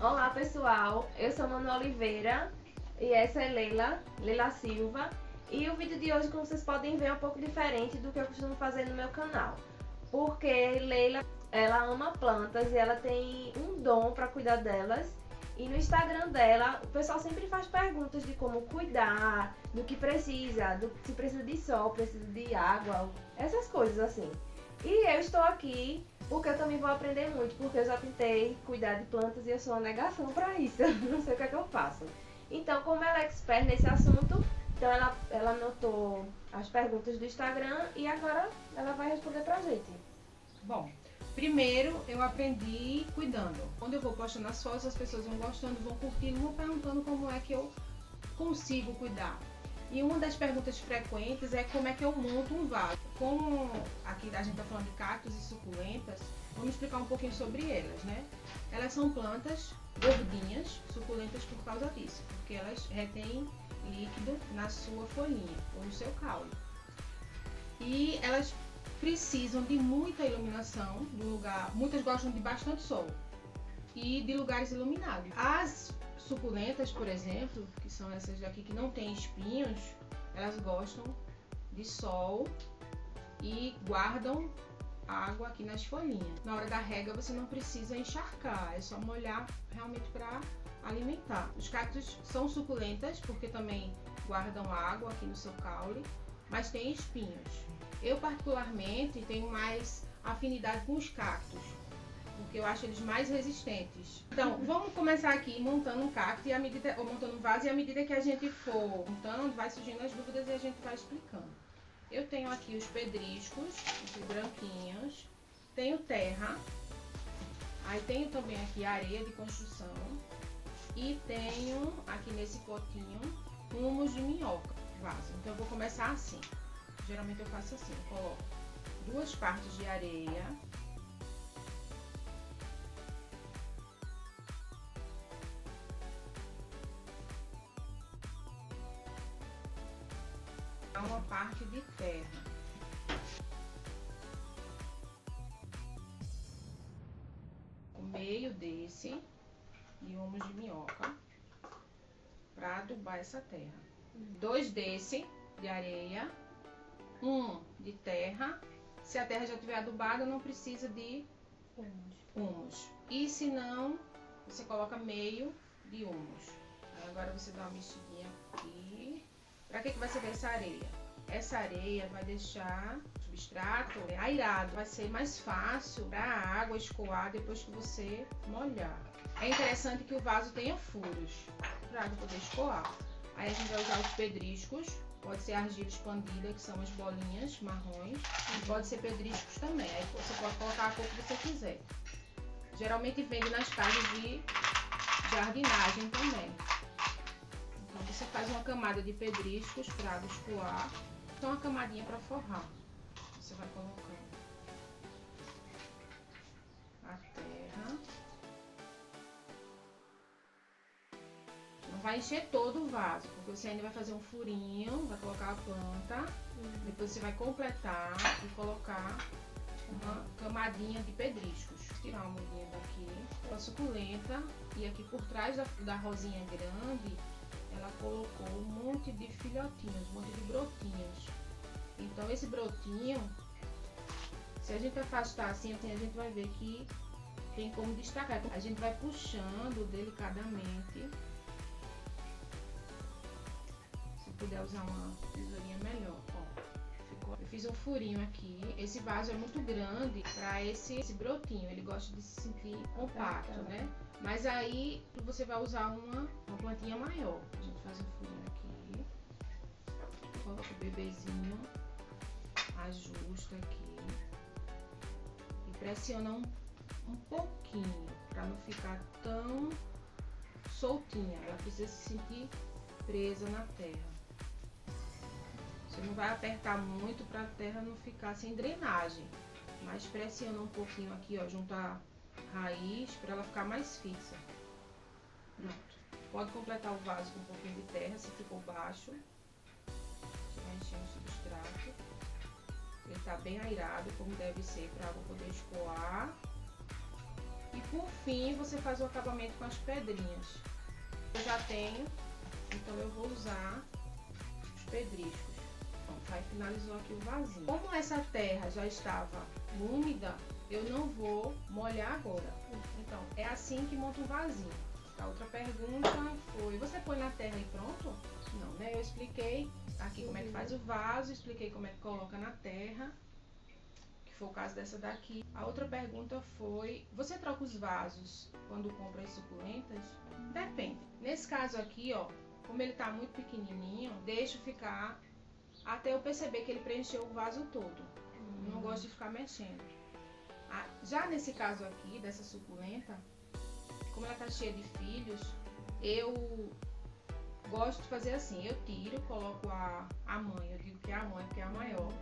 Olá pessoal, eu sou Manu Oliveira e essa é Leila Silva. E o vídeo de hoje, como vocês podem ver, é um pouco diferente do que eu costumo fazer no meu canal. Porque Leila, ela ama plantas e ela tem um dom para cuidar delas. E no Instagram dela, o pessoal sempre faz perguntas de como cuidar, do que precisa, se precisa de sol, precisa de água, essas coisas assim. E eu estou aqui porque eu também vou aprender muito, porque eu já tentei cuidar de plantas e eu sou uma negação para isso. Eu não sei o que é que eu faço. Então, como ela é expert nesse assunto, então ela anotou as perguntas do Instagram e agora ela vai responder pra gente. Bom, primeiro eu aprendi cuidando. Quando eu vou postando as fotos, as pessoas vão gostando, vão curtindo, vão perguntando como é que eu consigo cuidar. E uma das perguntas frequentes é como é que eu monto um vaso. Como aqui a gente está falando de cactos e suculentas, vamos explicar um pouquinho sobre elas, né? Elas são plantas gordinhas, suculentas por causa disso, porque elas retêm líquido na sua folhinha ou no seu caule. E elas precisam de muita iluminação, muitas gostam de bastante sol e de lugares iluminados. As suculentas, por exemplo, que são essas daqui que não têm espinhos, elas gostam de sol e guardam água aqui nas folhinhas. Na hora da rega você não precisa encharcar, é só molhar realmente para alimentar. Os cactos são suculentas porque também guardam água aqui no seu caule, mas tem espinhos. Eu particularmente tenho mais afinidade com os cactos, porque eu acho eles mais resistentes. Então, vamos começar aqui montando um cacto ou montando um vaso, e à medida que a gente for montando, vai surgindo as dúvidas e a gente vai explicando. Eu tenho aqui os pedriscos, os branquinhos, tenho terra, aí tenho também aqui areia de construção e tenho aqui nesse potinho humus de minhoca, vaso. Então eu vou começar assim. Geralmente eu faço assim, eu coloco 2 partes de areia, uma parte de terra. O meio desse de humus de minhoca para adubar essa terra. 2 desse de areia, 1 de terra. Se a terra já estiver adubada, não precisa de humus. E se não, você coloca meio de humus. Agora você dá uma mexidinha aqui. Para que vai servir essa areia? Essa areia vai deixar o substrato airado. Vai ser mais fácil para a água escoar depois que você molhar. É interessante que o vaso tenha furos para a água poder escoar. Aí a gente vai usar os pedriscos. Pode ser argila expandida, que são as bolinhas marrons. E pode ser pedriscos também. Aí você pode colocar a cor que você quiser. Geralmente vende nas casas de jardinagem também. Então você faz uma camada de pedriscos para água escoar. Então uma camadinha para forrar. Você vai colocando a terra. Não vai encher todo o vaso, porque você ainda vai fazer um furinho, vai colocar a planta. Depois você vai completar e colocar uma camadinha de pedriscos. Tirar uma mudinha daqui, a suculenta, e aqui por trás da rosinha grande, ela colocou um monte de filhotinhos, um monte de brotinhos. Então esse brotinho, se a gente afastar assim, a gente vai ver que tem como destacar. A gente vai puxando delicadamente. Se puder usar uma tesourinha melhor, ó. Eu fiz um furinho aqui. Esse vaso é muito grande para esse brotinho. Ele gosta de se sentir compacto, né? Mas aí você vai usar uma plantinha maior. A gente faz um furinho aqui. Coloca o bebezinho. Ajusta aqui. E pressiona um pouquinho para não ficar tão soltinha. Ela precisa se sentir presa na terra. Você não vai apertar muito para a terra não ficar sem drenagem, mas pressiona um pouquinho aqui, ó, junto à raiz para ela ficar mais fixa. Pronto. Pode completar o vaso com um pouquinho de terra se ficou baixo. Você vai enchendo o substrato. Ele está bem airado, como deve ser, para a água poder escoar. E por fim, você faz o acabamento com as pedrinhas. Eu já tenho, então eu vou usar os pedriscos. Pronto, aí finalizou aqui o vasinho. Como essa terra já estava úmida, eu não vou molhar agora. Então, é assim que monta um vasinho. A outra pergunta foi, você põe na terra e pronto? Não, né? Eu expliquei aqui como é que faz o vaso, expliquei como é que coloca na terra, que foi o caso dessa daqui. A outra pergunta foi, você troca os vasos quando compra as suculentas? Depende. Nesse caso aqui, ó, como ele tá muito pequenininho, deixo ficar até eu perceber que ele preencheu o vaso todo. Não gosto de ficar mexendo. Já nesse caso aqui, dessa suculenta, como ela tá cheia de filhos, eu gosto de fazer assim, eu tiro, coloco a mãe, eu digo que é a mãe porque é a maior.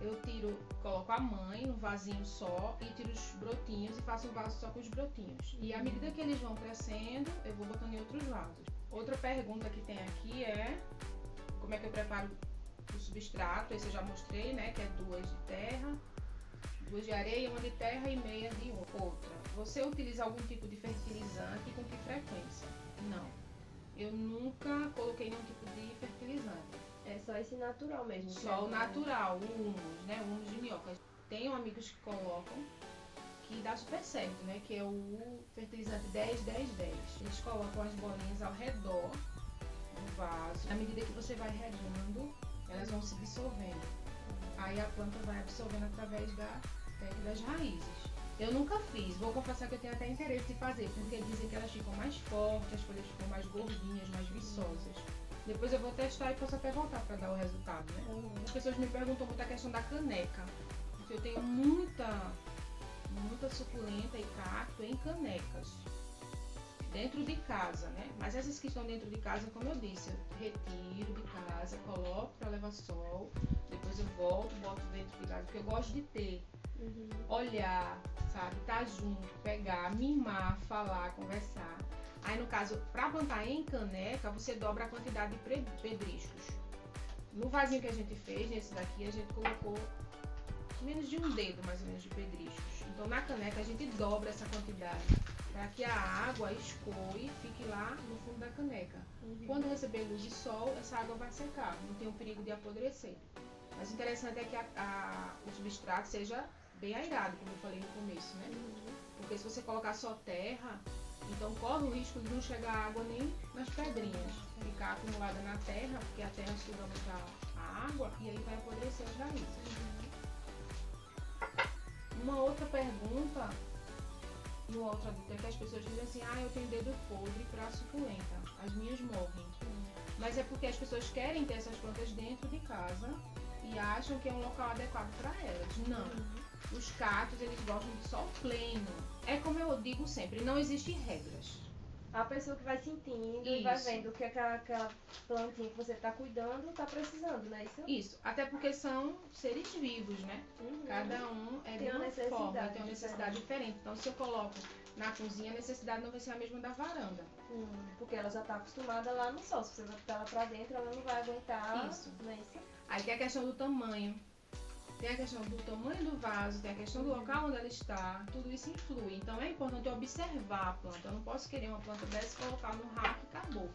Eu tiro, coloco a mãe no vasinho só e tiro os brotinhos e faço um vaso só com os brotinhos. E à medida que eles vão crescendo, eu vou botando em outros vasos. Outra pergunta que tem aqui é como é que eu preparo o substrato. Esse eu já mostrei, né, que é 2 de terra, 2 de areia, 1 de terra e meia de outra. Você utiliza algum tipo de fertilizante e com que frequência? Não. Eu nunca coloquei nenhum tipo de fertilizante. É só esse natural mesmo. Só o natural, o humus, né? O humus de minhoca. Tenho amigos que colocam, que dá super certo, né? Que é o fertilizante 10-10-10. Eles colocam as bolinhas ao redor do vaso. À medida que você vai regando, elas vão se dissolvendo. Aí a planta vai absorvendo através das raízes. Eu nunca fiz, vou confessar que eu tenho até interesse de fazer, porque dizem que elas ficam mais fortes, as folhas ficam mais gordinhas, mais viçosas. Depois eu vou testar e posso até voltar para dar o resultado, né? As pessoas me perguntam muito a questão da caneca, porque eu tenho muita suculenta e cacto em canecas, dentro de casa, né? Mas essas que estão dentro de casa, como eu disse, eu retiro de casa, coloco para levar sol, depois eu volto, boto dentro de casa, porque eu gosto de ter, olhar, sabe? Tá junto, pegar, mimar, falar, conversar. Aí no caso, para plantar em caneca, você dobra a quantidade de pedriscos. No vasinho que a gente fez, nesse daqui, a gente colocou menos de um dedo, mais ou menos, de pedriscos. Então na caneca a gente dobra essa quantidade, para que a água escoe e fique lá no fundo da caneca. Quando receber luz de sol, essa água vai secar, não tem o perigo de apodrecer. Mas o interessante é que o substrato seja bem airado, como eu falei no começo, né? Porque se você colocar só terra, então corre o risco de não chegar água nem nas pedrinhas, ficar acumulada na terra, porque a terra suga muito a água e aí vai apodrecer as raízes. Uma outra pergunta e uma outra dúvida é que as pessoas dizem assim, eu tenho dedo podre para suculenta, as minhas morrem. Mas é porque as pessoas querem ter essas plantas dentro de casa e acham que é um local adequado para elas. Não. Os cactos, eles gostam de sol pleno. É como eu digo sempre, não existem regras. A pessoa que vai sentindo e vai vendo o que aquela plantinha que você está cuidando está precisando, não é isso? Isso, até porque são seres vivos, né? Cada um é de uma forma, tem uma necessidade diferente. Então se eu coloco na cozinha, a necessidade não vai ser a mesma da varanda. Porque ela já está acostumada lá no sol. Se você vai botar ela para dentro, ela não vai aguentar. Isso. Não é isso? Aí tem a questão do tamanho. Tem a questão do tamanho do vaso, tem a questão do local onde ela está, tudo isso influi. Então é importante observar a planta. Eu não posso querer uma planta dessa e colocar no rack e acabou.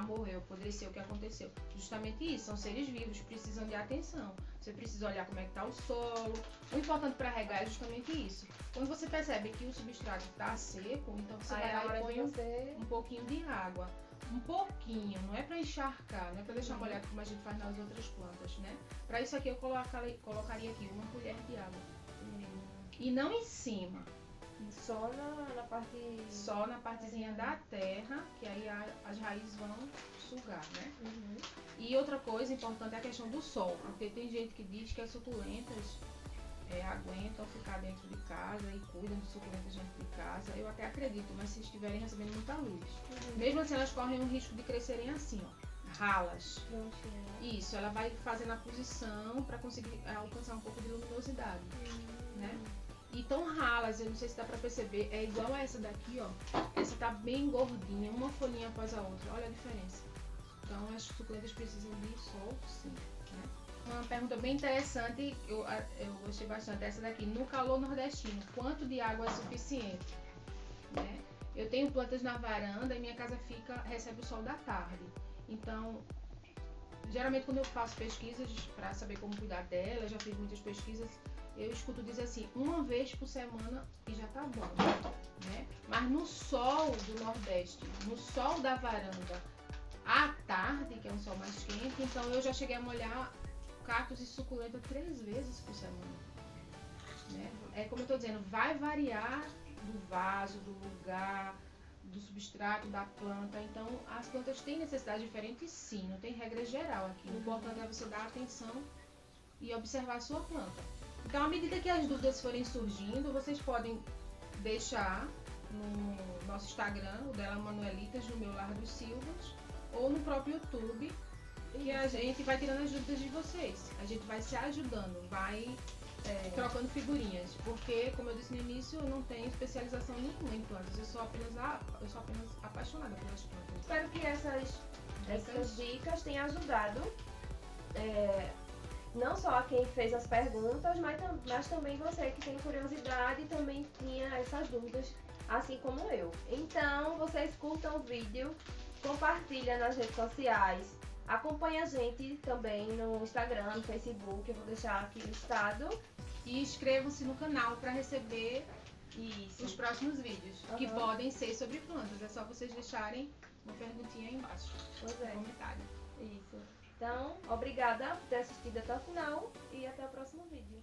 Morreu, apodreceu, o que aconteceu? Justamente isso, são seres vivos, precisam de atenção. Você precisa olhar como é que está o solo. O importante para regar é justamente isso. Quando você percebe que o substrato está seco, então você vai lá e põe um pouquinho de água. Um pouquinho, não é para encharcar, não é para deixar molhado como a gente faz nas outras plantas, né? Para isso aqui eu colocaria aqui 1 colher de água. E não em cima. Só na parte... Só na partezinha da terra, que aí as raízes vão sugar, né? E outra coisa importante é a questão do sol, porque tem gente que diz que as suculentas aguentam ficar dentro de casa e cuidam de suculentas dentro de casa. Eu até acredito, mas se estiverem recebendo muita luz. Mesmo assim, elas correm o risco de crescerem assim, ó, ralas. Isso, ela vai fazendo a posição para conseguir alcançar um pouco de luminosidade, né? E tão ralas, eu não sei se dá pra perceber, é igual a essa daqui, ó. Essa tá bem gordinha, uma folhinha após a outra, olha a diferença. Então as suculentas precisam de sol, sim, né? Uma pergunta bem interessante, eu gostei bastante, essa daqui. No calor nordestino, quanto de água é suficiente? né? Eu tenho plantas na varanda e minha casa recebe o sol da tarde. Então, geralmente quando eu faço pesquisas para saber como cuidar dela, já fiz muitas pesquisas, eu escuto dizer assim, uma vez por semana e já tá bom, né? Mas no sol do Nordeste, no sol da varanda, à tarde, que é um sol mais quente, então eu já cheguei a molhar cactos e suculenta 3 vezes por semana, né? É como eu tô dizendo, vai variar do vaso, do lugar, do substrato, da planta. Então, as plantas têm necessidades diferentes, sim, não tem regra geral aqui. O importante é você dar atenção e observar a sua planta. Então, à medida que as dúvidas forem surgindo, vocês podem deixar no nosso Instagram, o dela Manuelitas, no meu Lar dos Silvas, ou no próprio YouTube, e a gente vai tirando as dúvidas de vocês. A gente vai se ajudando, vai trocando figurinhas, porque, como eu disse no início, eu não tenho especialização nenhuma em plantas, eu sou apenas apaixonada pelas plantas. Espero que essas dicas tenham ajudado não só a quem fez as perguntas, mas também você que tem curiosidade e também tinha essas dúvidas, assim como eu. Então, vocês curtam o vídeo, compartilha nas redes sociais, acompanha a gente também no Instagram, no Facebook, eu vou deixar aqui listado. E inscrevam-se no canal para receber os próximos vídeos, que podem ser sobre plantas. É só vocês deixarem uma perguntinha aí embaixo, no comentário. Isso. Então, obrigada por ter assistido até o final e até o próximo vídeo.